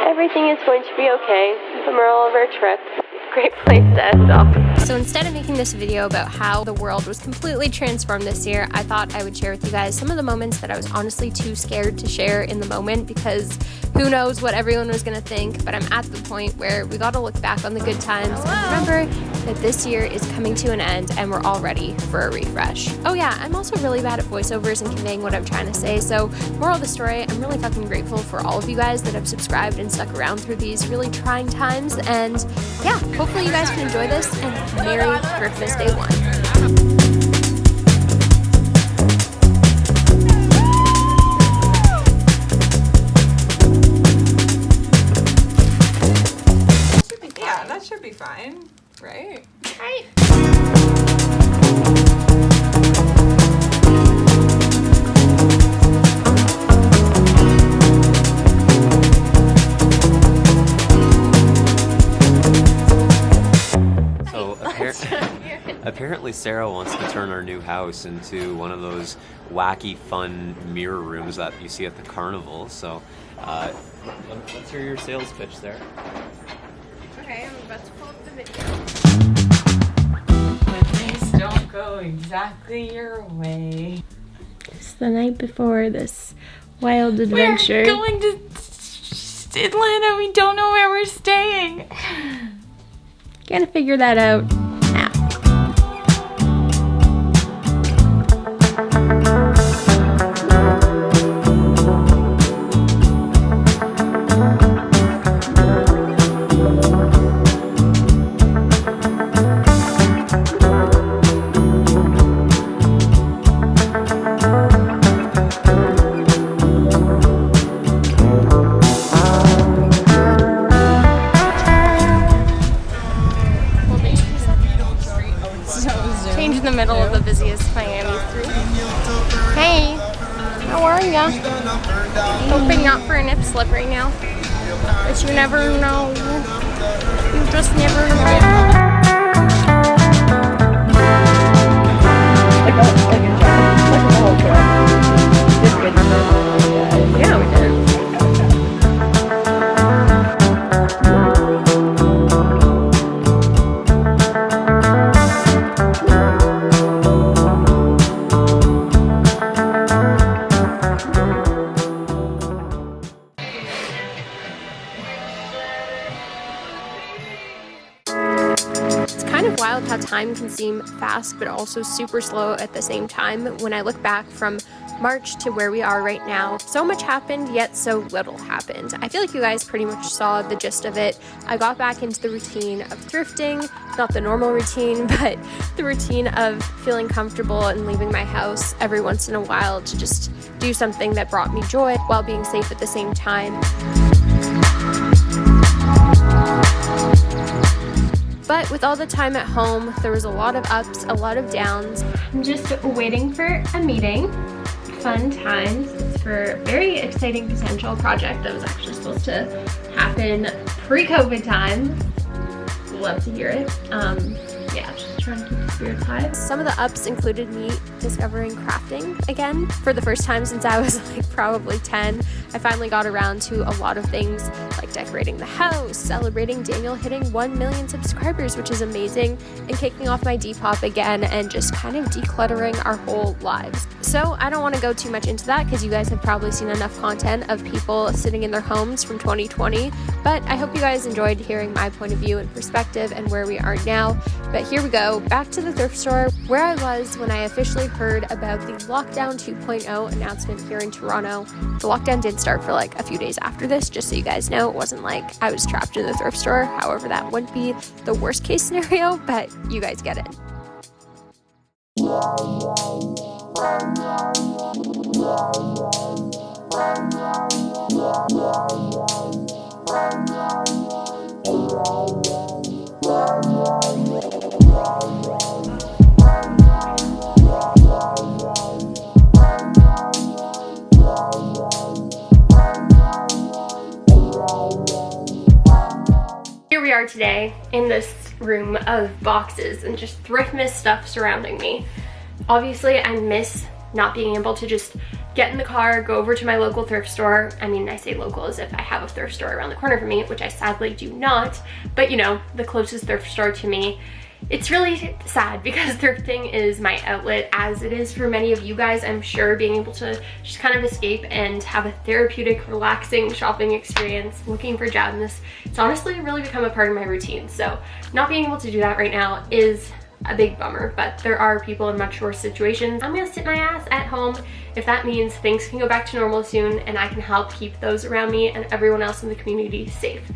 Everything is going to be okay. The moral of our trip. Great place to end off. So instead of making this video about how the world was completely transformed this year, I thought I would share with you guys some of the moments that I was honestly too scared to share in the moment, because who knows what everyone was gonna think. But I'm at the point where we gotta look back on the good times and remember that this year is coming to an end and we're all ready for a refresh. Oh yeah, I'm also really bad at voiceovers and conveying what I'm trying to say, so moral of the story, I'm really fucking grateful for all of you guys that have subscribed and stuck around through these really trying times. And yeah, hopefully you guys can enjoy this, and Merry Thriftmas Day 1. Yeah, that should be fine, right? Right. Apparently Sarah wants to turn our new house into one of those wacky, fun mirror rooms that you see at the carnival. So, let's hear your sales pitch, Sarah. Okay, I'm about to pull up the video. When things don't go exactly your way. It's the night before this wild adventure. We're going to Atlanta. We don't know where we're staying. Gotta figure that out. In the middle of the busiest Miami street. Hey, how are ya? Hoping not for a nip slip right now, but you never know. You just never know. Yeah, we did. Wild how time can seem fast but also super slow at the same time. When I look back from March to where we are right now, so much happened, yet so little happened. I feel like you guys pretty much saw the gist of it. I got back into the routine of thrifting, not the normal routine, but the routine of feeling comfortable and leaving my house every once in a while to just do something that brought me joy while being safe at the same time. But with all the time at home, there was a lot of ups, a lot of downs. I'm just waiting for a meeting. Fun times. It's for a very exciting potential project that was actually supposed to happen pre-COVID time. Love to hear it. Yeah, just trying to keep the spirits high. Some of the ups included me discovering crafting again. For the first time since I was like probably 10, I finally got around to a lot of things like decorating the house, celebrating Daniel hitting 1 million subscribers, which is amazing, and kicking off my Depop again and just kind of decluttering our whole lives. So I don't want to go too much into that because you guys have probably seen enough content of people sitting in their homes from 2020, but I hope you guys enjoyed hearing my point of view and perspective and where we are now. But here we go, back to the thrift store where I was when I officially heard about the Lockdown 2.0 announcement here in Toronto. The lockdown did start for like a few days after this, just so you guys know. It wasn't like I was trapped in the thrift store. However, that wouldn't be the worst case scenario, but you guys get it. Here we are today in this room of boxes and just THRIFTMAS stuff surrounding me. Obviously, I miss not being able to just get in the car, go over to my local thrift store. I mean, I say local as if I have a thrift store around the corner from me, which I sadly do not, but you know, the closest thrift store to me. It's really sad because thrifting is my outlet, as it is for many of you guys, I'm sure. Being able to just kind of escape and have a therapeutic, relaxing shopping experience, looking for gems, it's honestly really become a part of my routine. So not being able to do that right now is a big bummer, but there are people in much worse situations. I'm gonna sit my ass at home if that means things can go back to normal soon and I can help keep those around me and everyone else in the community safe.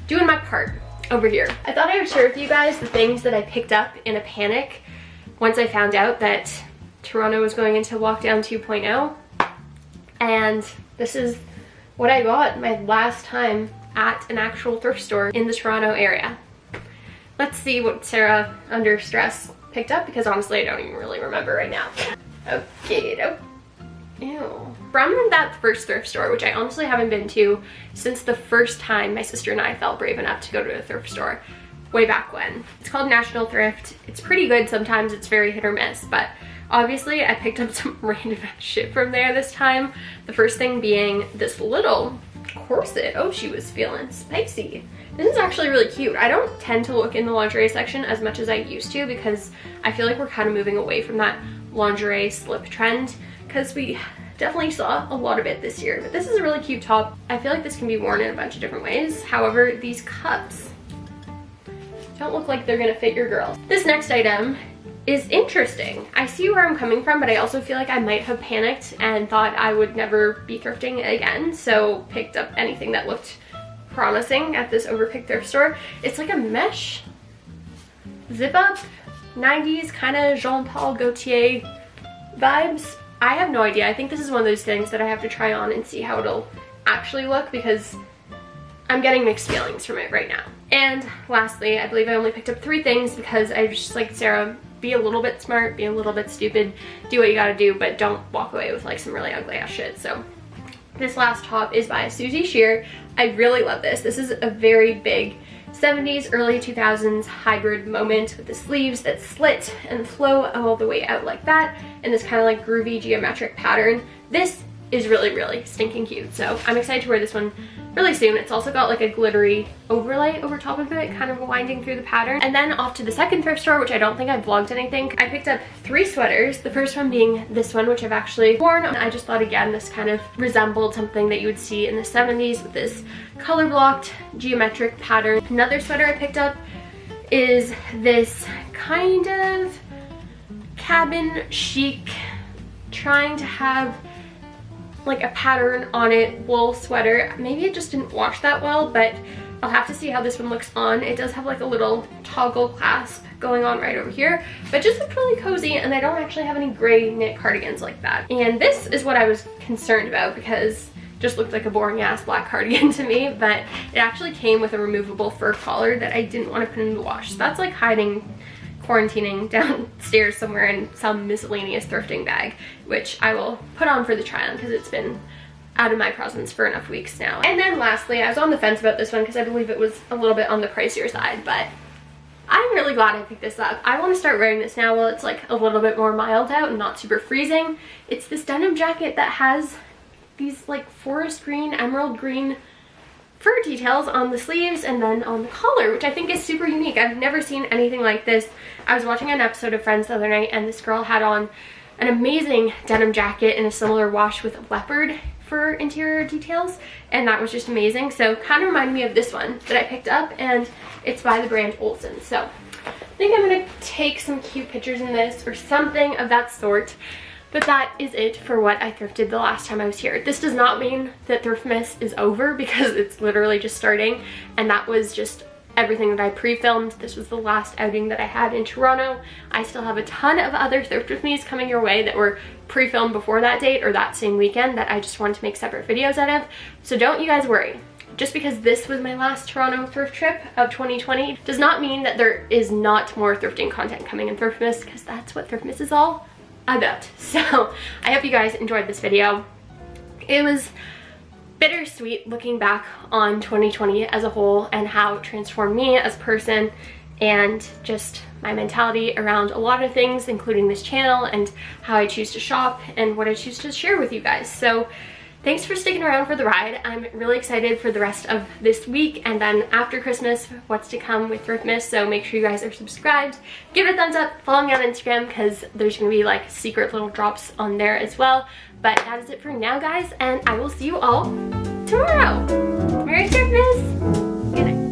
Doing my part over here. I thought I would share with you guys the things that I picked up in a panic once I found out that Toronto was going into lockdown 2.0. And this is what I got my last time at an actual thrift store in the Toronto area. Let's see what Sarah, under stress, picked up, because honestly I don't even really remember right now. Okay, ew. From that first thrift store, which I honestly haven't been to since the first time my sister and I felt brave enough to go to a thrift store way back when. It's called National Thrift. It's pretty good sometimes, it's very hit or miss, but obviously I picked up some random shit from there this time. The first thing being this little corset. Oh, she was feeling spicy. This is actually really cute. I don't tend to look in the lingerie section as much as I used to because I feel like we're kind of moving away from that lingerie slip trend, because we definitely saw a lot of it this year. But this is a really cute top. I feel like this can be worn in a bunch of different ways. However, these cups don't look like they're gonna fit your girl. This next item is interesting. I see where I'm coming from, but I also feel like I might have panicked and thought I would never be thrifting again, so picked up anything that looked promising at this overpicked thrift store. It's like a mesh zip up, 90s kind of Jean-Paul Gaultier vibes. I have no idea. I think this is one of those things that I have to try on and see how it'll actually look, because I'm getting mixed feelings from it right now. And lastly, I believe I only picked up 3 things because I was just like, Sarah, be a little bit smart, be a little bit stupid, do what you gotta do, but don't walk away with like some really ugly ass shit. So this last top is by Susie Shear. I really love this. This is a very big 70s, early 2000s hybrid moment with the sleeves that slit and flow all the way out like that, and this kind of like groovy geometric pattern. This is really, really stinking cute. So I'm excited to wear this one really soon. It's also got like a glittery overlay over top of it, kind of winding through the pattern. And then off to the second thrift store, which I don't think I've vlogged anything. I picked up 3 sweaters. The first one being this one, which I've actually worn. And I just thought, again, this kind of resembled something that you would see in the 70s with this color blocked geometric pattern. Another sweater I picked up is this kind of cabin chic, trying to have like a pattern on it, wool sweater. Maybe it just didn't wash that well, but I'll have to see how this one looks on. It does have like a little toggle clasp going on right over here, but just looked really cozy, and I don't actually have any gray knit cardigans like that. And this is what I was concerned about, because it just looked like a boring ass black cardigan to me, but it actually came with a removable fur collar that I didn't want to put in the wash. So that's like hiding, quarantining downstairs somewhere in some miscellaneous thrifting bag, which I will put on for the try on because it's been out of my presence for enough weeks now. And then lastly, I was on the fence about this one because I believe it was a little bit on the pricier side, but I'm really glad I picked this up. I want to start wearing this now while it's like a little bit more mild out and not super freezing. It's this denim jacket that has these like forest green, emerald green fur details on the sleeves and then on the collar, which I think is super unique. I've never seen anything like this. I was watching an episode of Friends the other night, and this girl had on an amazing denim jacket in a similar wash with leopard fur interior details, and that was just amazing. So kind of reminded me of this one that I picked up, and it's by the brand Olsen. So I think I'm gonna take some cute pictures in this or something of that sort. But that is it for what I thrifted the last time I was here. This does not mean that Thriftmas is over, because it's literally just starting, and that was just everything that I pre-filmed. This was the last outing that I had in Toronto. I still have a ton of other Thrift With Me's coming your way that were pre-filmed before that date or that same weekend that I just wanted to make separate videos out of. So don't you guys worry. Just because this was my last Toronto thrift trip of 2020 does not mean that there is not more thrifting content coming in Thriftmas, because that's what Thriftmas is all about. So I hope you guys enjoyed this video. It was bittersweet looking back on 2020 as a whole and how it transformed me as a person and just my mentality around a lot of things, including this channel and how I choose to shop and what I choose to share with you guys. So thanks for sticking around for the ride. I'm really excited for the rest of this week and then after Christmas, what's to come with Thriftmas. So make sure you guys are subscribed, give it a thumbs up, follow me on Instagram because there's gonna be like secret little drops on there as well. But that is it for now, guys, and I will see you all tomorrow. Merry Christmas! Good night.